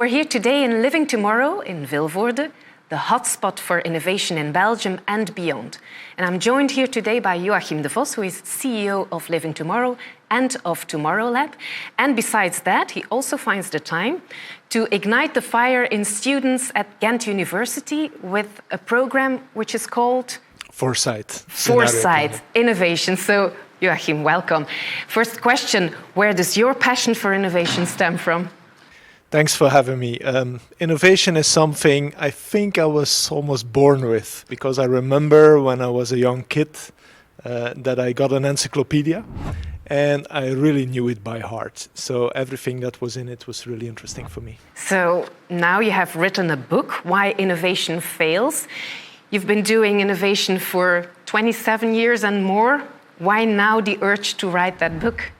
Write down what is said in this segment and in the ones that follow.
We're here today in Living Tomorrow in Vilvoorde, the hotspot for innovation in Belgium and beyond. And I'm joined here today by Joachim De Vos, who is CEO of Living Tomorrow and of Tomorrowlab. And besides that, he also finds the time to ignite the fire in students at Ghent University with a program which is called Foresight Innovation. So, Joachim, welcome. First question, where does your passion for innovation stem from? Thanks for having me. Innovation is something I think I was almost born with, because I remember when I was a young kid that I got an encyclopedia and I really knew it by heart. So everything that was in it was really interesting for me. So now you have written a book, Why Innovation Fails. You've been doing innovation for 27 years and more. Why now the urge to write that book?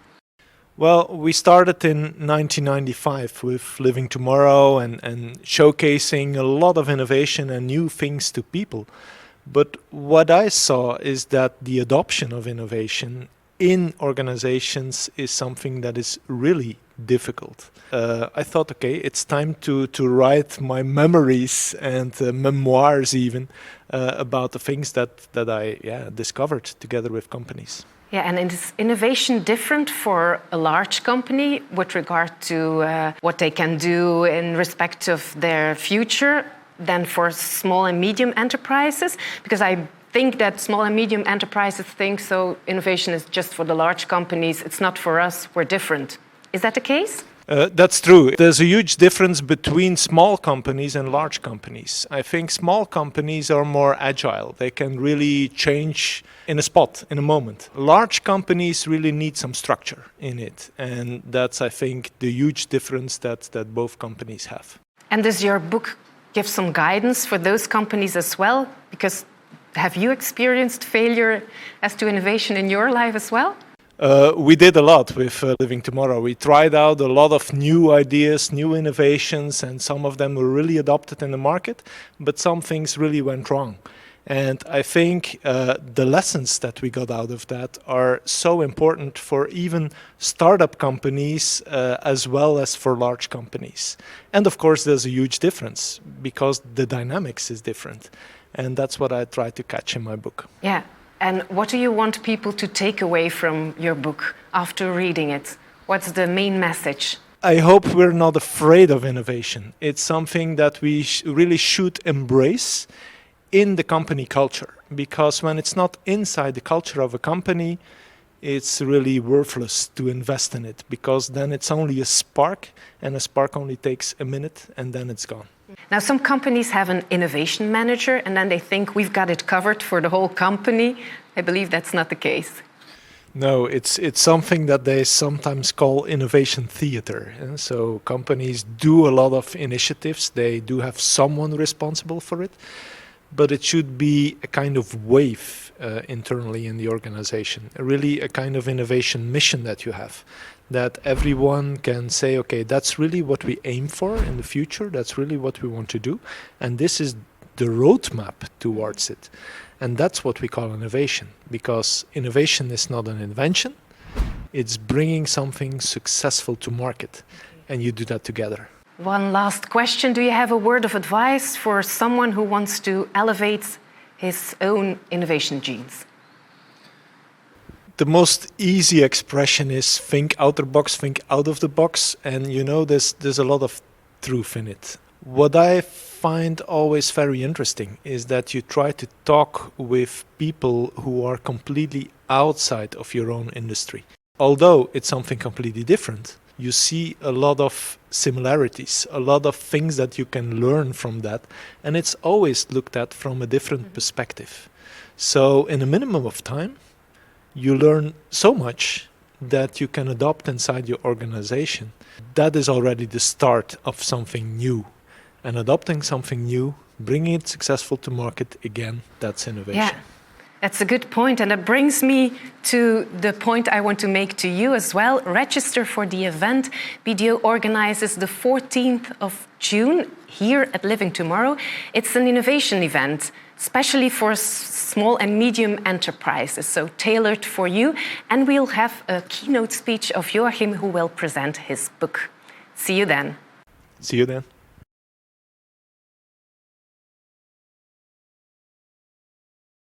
Well, we started in 1995 with Living Tomorrow and showcasing a lot of innovation and new things to people. But what I saw is that the adoption of innovation in organizations is something that is really difficult. I thought, okay, it's time to write my memories and memoirs even about the things that I discovered together with companies. Yeah, and is innovation different for a large company with regard to what they can do in respect of their future than for small and medium enterprises? Because I think that small and medium enterprises think so innovation is just for the large companies, it's not for us, we're different. Is that the case? That's true. There's a huge difference between small companies and large companies. I think small companies are more agile. They can really change in a spot, in a moment. Large companies really need some structure in it. And that's, I think, the huge difference that both companies have. And does your book give some guidance for those companies as well? Because have you experienced failure as to innovation in your life as well? We did a lot with Living Tomorrow. We tried out a lot of new ideas, new innovations, and some of them were really adopted in the market, but some things really went wrong. And I think the lessons that we got out of that are so important for even startup companies as well as for large companies. And of course, there's a huge difference because the dynamics is different. And that's what I try to catch in my book. Yeah. And what do you want people to take away from your book after reading it? What's the main message? I hope we're not afraid of innovation. It's something that we really should embrace in the company culture. Because when it's not inside the culture of a company, it's really worthless to invest in it. Because then it's only a spark, and a spark only takes a minute, and then it's gone. Now, some companies have an innovation manager, and then they think we've got it covered for the whole company. I believe that's not the case. No, it's something that they sometimes call innovation theater. And so companies do a lot of initiatives. They do have someone responsible for it. But it should be a kind of wave internally in the organization, really a kind of innovation mission that you have, that everyone can say, okay, that's really what we aim for in the future, that's really what we want to do, and this is the roadmap towards it. And that's what we call innovation, because innovation is not an invention, it's bringing something successful to market, and you do that together. One last question. Do you have a word of advice for someone who wants to elevate his own innovation genes? The most easy expression is think out the box, think out of the box. And you know, there's a lot of truth in it. What I find always very interesting is that you try to talk with people who are completely outside of your own industry. Although it's something completely different, you see a lot of similarities, a lot of things that you can learn from that, and it's always looked at from a different perspective. So in a minimum of time, you learn so much that you can adopt inside your organization. That is already the start of something new. And adopting something new, bringing it successful to market, again, that's innovation. Yeah. That's a good point, and it brings me to the point I want to make to you as well. Register for the event. BDO organizes the 14th of June here at Living Tomorrow. It's an innovation event, especially for small and medium enterprises, so tailored for you. And we'll have a keynote speech of Joachim, who will present his book. See you then. See you then.